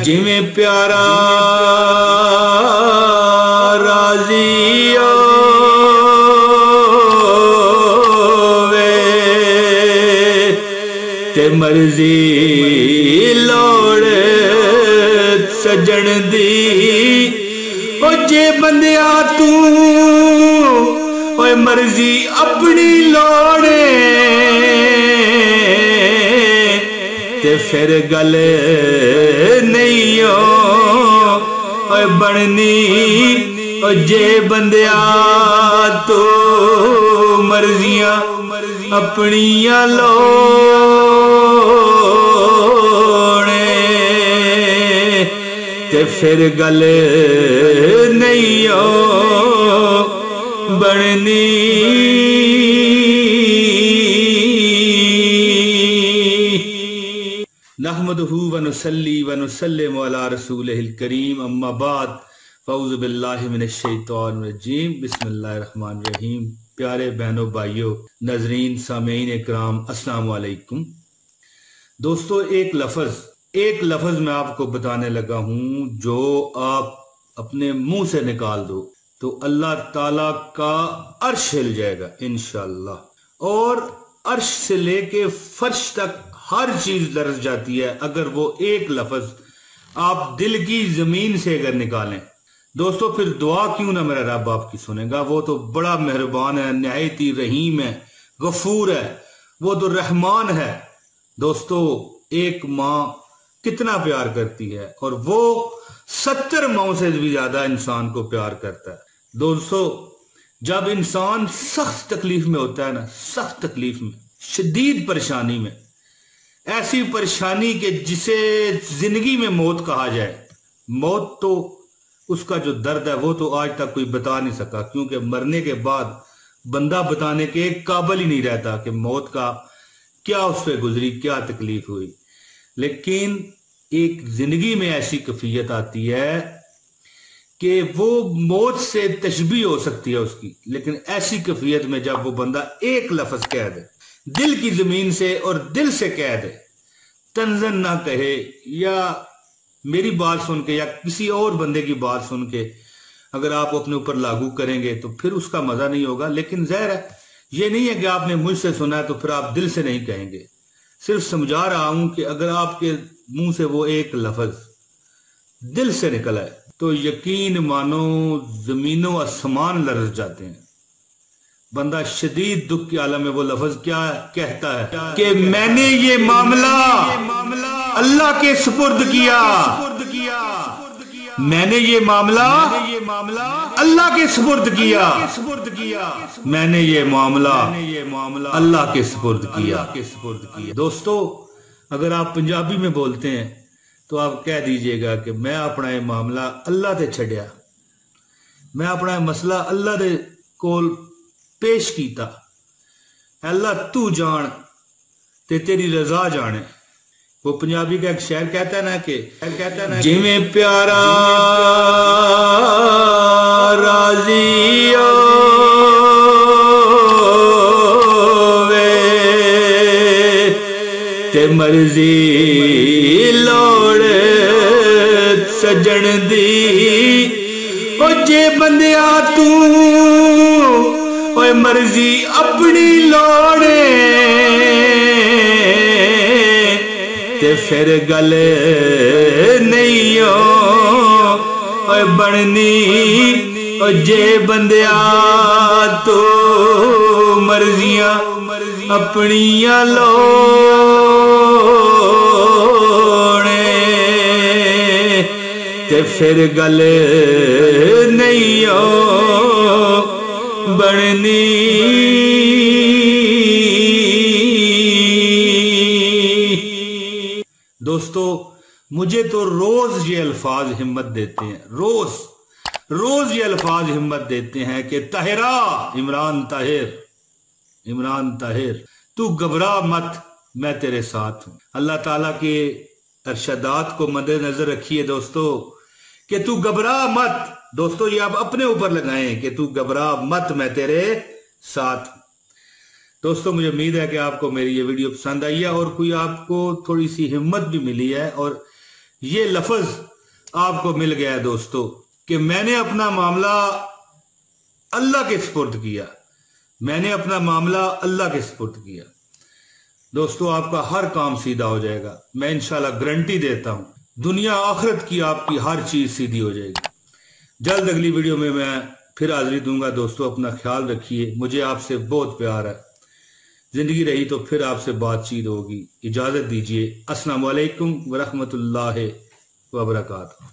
जिमें प्यारा राजी ते मर्जी लोड़ सजन दी। ओ जे बंदिया तू ओए मर्जी अपनी लोड़े ते फिर गल नहीं ओए बननी। ओ जे बंदिया तू मर्जियां अपनिया लोड़े ते फिर गल नहीं बननी। नहमदुहु व नुसल्ली व नुसल्लिमु अला रसूलिहिल करीम, अम्मा बाद, फ़ऊज़ु बिल्लाहि मिनश शैतानिर रजीम, बिस्मिल्लाहिर रहमानिर रहीम। प्यारे बहनों भाइयों नजरीन सामीईन इकराम, अस्सलाम वालेकुम। दोस्तों एक लफ्ज मैं आपको बताने लगा हूं, जो आप अपने मुंह से निकाल दो तो अल्लाह ताला का अर्श हिल जाएगा इंशाअल्लाह। और अर्श से लेके फर्श तक हर चीज लरज जाती है अगर वो एक लफ्ज आप दिल की जमीन से अगर निकालें। दोस्तों फिर दुआ क्यों ना मेरा रब आपकी सुनेगा। वो तो बड़ा मेहरबान है, निहायती रहीम है, गफूर है, वो तो रहमान है। दोस्तों एक माँ कितना प्यार करती है और वो 70 माओं से भी ज्यादा इंसान को प्यार करता है। दोस्तों जब इंसान सख्त तकलीफ में होता है ना, सख्त तकलीफ में, शदीद परेशानी में, ऐसी परेशानी के जिसे जिंदगी में मौत कहा जाए, मौत तो उसका जो दर्द है वो तो आज तक कोई बता नहीं सका, क्योंकि मरने के बाद बंदा बताने के काबिल ही नहीं रहता कि मौत का क्या उस पर गुजरी, क्या तकलीफ हुई। लेकिन एक जिंदगी में ऐसी कैफियत आती है कि वो मौत से तशबीह हो सकती है उसकी, लेकिन ऐसी कैफियत में जब वो बंदा एक लफ्ज कह दे दिल की जमीन से और दिल से कह दे, तंजन ना कहे या मेरी बात सुन के या किसी और बंदे की बात सुन के अगर आप अपने ऊपर लागू करेंगे तो फिर उसका मजा नहीं होगा। लेकिन ज़ाहिर है ये नहीं है कि आपने मुझसे सुना है तो फिर आप दिल से नहीं कहेंगे। सिर्फ समझा रहा हूं कि अगर आपके मुंह से वो एक लफ्ज दिल से निकला है तो यकीन मानो जमीनों आसमान लरज जाते हैं। बंदा शदीद दुख के आलम में वो लफ्ज क्या कहता है कि मैंने ये मामला अल्लाह के सुपुर्द किया, मैंने ये मामला अल्लाह के सुपुर्द किया, मैंने ये मामला अल्लाह के सुपुर्द किया। दोस्तों अगर आप पंजाबी में बोलते हैं तो आप कह दीजिएगा कि मैं अपना ये मामला अल्लाह ते छड़िया, मैं अपना मसला अल्लाह दे कोल पेश कीता। अल्लाह तू जान ते तेरी रजा जाने। वो पंजाबी का एक शेर कहता है ना कि जिमें प्यारा राजी ते मर्जी लोड़ सजन दी। ओ जे बंदिया तू ओए मर्जी अपनी लोड़े ते फिर गल नहीं ओए बननी। ओ जे बंदिया तू मर्जियां अपनिया लोड़े ते फिर गल नहीं बननी। दोस्तों मुझे तो रोज ये अल्फाज हिम्मत देते हैं, रोज ये अल्फाज हिम्मत देते हैं कि ताहिरा, इमरान ताहिर तू घबरा मत, मैं तेरे साथ हूं। अल्लाह ताला के अरशदात को मद्देनजर रखिए दोस्तों कि तू घबरा मत। दोस्तों ये आप अपने ऊपर लगाएं कि तू घबरा मत, मैं तेरे साथ। दोस्तों मुझे उम्मीद है कि आपको मेरी ये वीडियो पसंद आई है और कोई आपको थोड़ी सी हिम्मत भी मिली है और ये लफ्ज आपको मिल गया है दोस्तों कि मैंने अपना मामला अल्लाह के सुपुर्द किया, मैंने अपना मामला अल्लाह के सुपुर्द किया। दोस्तों आपका हर काम सीधा हो जाएगा, मैं इंशाल्लाह गारंटी देता हूं, दुनिया आखिरत की आपकी हर चीज सीधी हो जाएगी। जल्द अगली वीडियो में मैं फिर हाजिरी दूंगा। दोस्तों अपना ख्याल रखिए, मुझे आपसे बहुत प्यार है, जिंदगी रही तो फिर आपसे बातचीत होगी। इजाजत दीजिए। अस्सलाम वालेकुम व रहमतुल्लाहि व बरकातहू।